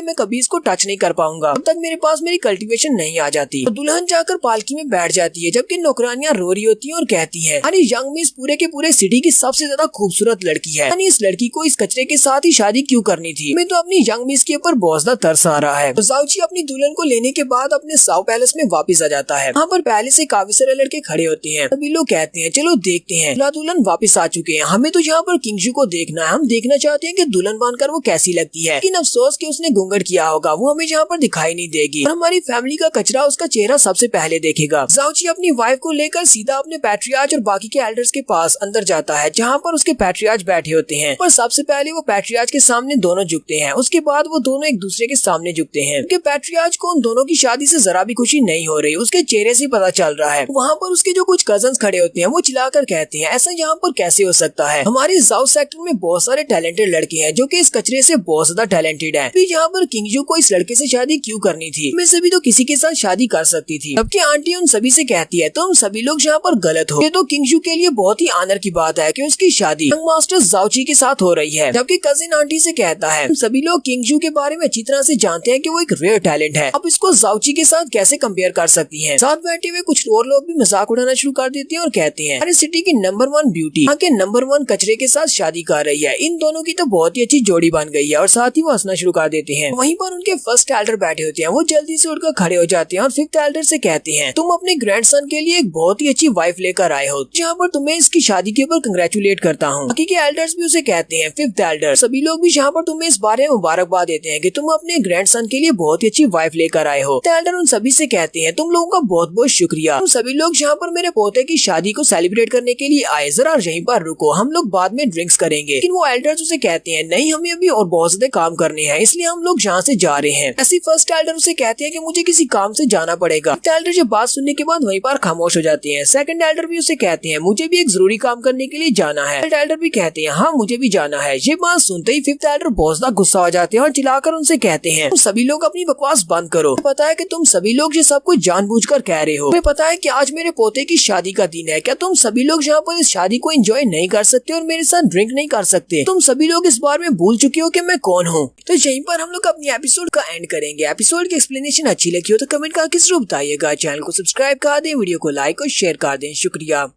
मैं कभी इसको टच नहीं कर पाऊंगा जब तक मेरे पास मेरी कल्टीवेशन नहीं आ जाती। तो दुल्हन जाकर पालकी में बैठ जाती है, जबकि नौकरानियां रो रही होती हैं और कहती हैं, अरे यंग मिस पूरे के पूरे सिटी की सबसे ज्यादा खूबसूरत लड़की है, यानी इस लड़की को इस कचरे के साथ ही शादी क्यों करनी थी। मैं तो अपनी यंग मिस के ऊपर बहुत ज्यादा तरस आ रहा है। तो जाउची अपनी दुल्हन को लेने के बाद अपने साउ पैलेस में वापस आ जाता है। वहाँ पर पहले से काफी सारे लड़के खड़े होते हैं। सभी लोग कहते हैं, चलो देखते हैं, दुल्हन वापस आ चुके हैं, हमें तो यहाँ पर किंगजू को देखना है, हम देखना चाहते हैं कि दुल्हन बनकर वो कैसी लगती है। लेकिन अफसोस कि उसने घूंघट किया होगा, वो हमें यहाँ पर दिखाई नहीं देगी और हमारी फैमिली का कचरा उसका चेहरा सबसे पहले देखेगा। जाउची अपनी वाइफ को लेकर सीधा अपने पैट्रियार्च और बाकी के एल्डर्स के पास अंदर जाता है, जहाँ पर उसके पैट्रियार्च बैठे होते हैं। पर सबसे पहले वो पैट्रियार्च के सामने दोनों झुकते हैं, उसके बाद वो दोनों एक दूसरे के सामने झुकते हैं। उनके पैट्रियार्च को उन दोनों की शादी से जरा भी खुशी नहीं हो रही, उसके चेहरे से पता चल रहा है। वहाँ पर उसके जो कुछ कजन्स खड़े होते हैं वो चिल्लाकर कहते हैं, ऐसा यहाँ पर कैसे हो सकता है, हमारे साउथ सेक्टर में बहुत सारे टैलेंटेड लड़के हैं जो कि इस कचरे से बहुत ज्यादा टैलेंटेड हैं। फिर यहाँ पर किंगजू को इस लड़के से शादी क्यों करनी थी, मैं सभी तो किसी के साथ शादी कर सकती थी। जबकि आंटी उन सभी से कहती है, तुम सभी लोग यहाँ पर गलत हो, ये तो किंगजू के लिए बहुत ही आनर की बात है कि उसकी शादी यंग मास्टर जाउची के साथ हो रही है। जबकि कजिन आंटी से कहता है, सभी लोग किंगजू के बारे में अच्छी तरह से जानते हैं कि वो एक रेयर टैलेंट है, अब इसको जाउची के साथ कैसे कंपेयर कर सकती हैं। साथ बैठे हुए कुछ और लोग भी मजाक उड़ाना शुरू कर देते हैं और कहते हैं, अरे सिटी की नंबर 1 ब्यूटी यहाँ के नंबर 1 कचरे के साथ शादी कर रही है, इन दोनों की तो बहुत ही अच्छी जोड़ी बन गई है। और साथ ही वो हंसना शुरू कर देते हैं। वहीं पर उनके फर्स्ट एल्डर बैठे होते हैं, वो जल्दी से उठकर खड़े हो जाते हैं और फिफ्थ एल्डर से कहते हैं, तुम अपने ग्रैंडसन के लिए एक बहुत ही अच्छी वाइफ लेकर आए हो, जहाँ पर तुम्हें इसकी शादी के ऊपर कंग्रेचुलेट करता हूँ। बाकी के एल्डर्स भी उसे कहते हैं, फिफ्थ एल्डर सभी लोग भी यहाँ पर तुम्हें इस बारे में मुबारकबाद देते हैं कि तुम अपने ग्रैंडसन के लिए बहुत ही अच्छी वाइफ लेकर आए हो। एल्डर उन सभी से कहते हैं, तुम लोगों का बहुत बहुत शुक्रिया, तुम सभी लोग यहाँ पर मेरे पोते की शादी को सेलिब्रेट करने के लिए आए, जरा यहीं पर रुको, हम लोग बाद में ड्रिंक्स करेंगे। लेकिन वो एल्डर्स उसे कहते हैं, नहीं हमें अभी और बहुत ज्यादा काम करने हैं, इसलिए हम लोग यहाँ से जा रहे हैं। ऐसी फर्स्ट एल्डर उसे कहते हैं कि मुझे किसी काम से जाना पड़ेगा। एल्डर जब बात सुनने के बाद वहीं पर खामोश हो जाते हैं। सेकंड एल्डर भी उसे कहते हैं, मुझे भी एक जरूरी काम करने के लिए जाना है। थर्ड एल्डर भी कहते हैं, हाँ मुझे भी जाना है। ये बात सुनते ही फिफ्थ एल्डर बहुत ज्यादा गुस्सा हो जाते हैं और चिल्लाकर उनसे कहते हैं, तुम सभी लोग अपनी बकवास बंद करो, पता है कि तुम सभी लोग ये सब कुछ जानबूझकर कह रहे हो, तुम्हें पता है कि आज मेरे पोते की शादी का दिन है, क्या तुम सभी लोग यहाँ पर इस शादी को एंजॉय नहीं कर सकते और मेरे साथ ड्रिंक नहीं कर सकते? तुम सभी लोग इस बार में भूल चुके हो कि मैं कौन हूँ। तो यहीं पर हम लोग अपनी एपिसोड का एंड करेंगे। एपिसोड की एक्सप्लेनेशन अच्छी लगी हो तो कमेंट करके जरूर बताइएगा। चैनल को सब्सक्राइब कर दें, वीडियो को लाइक और शेयर कर दें। शुक्रिया।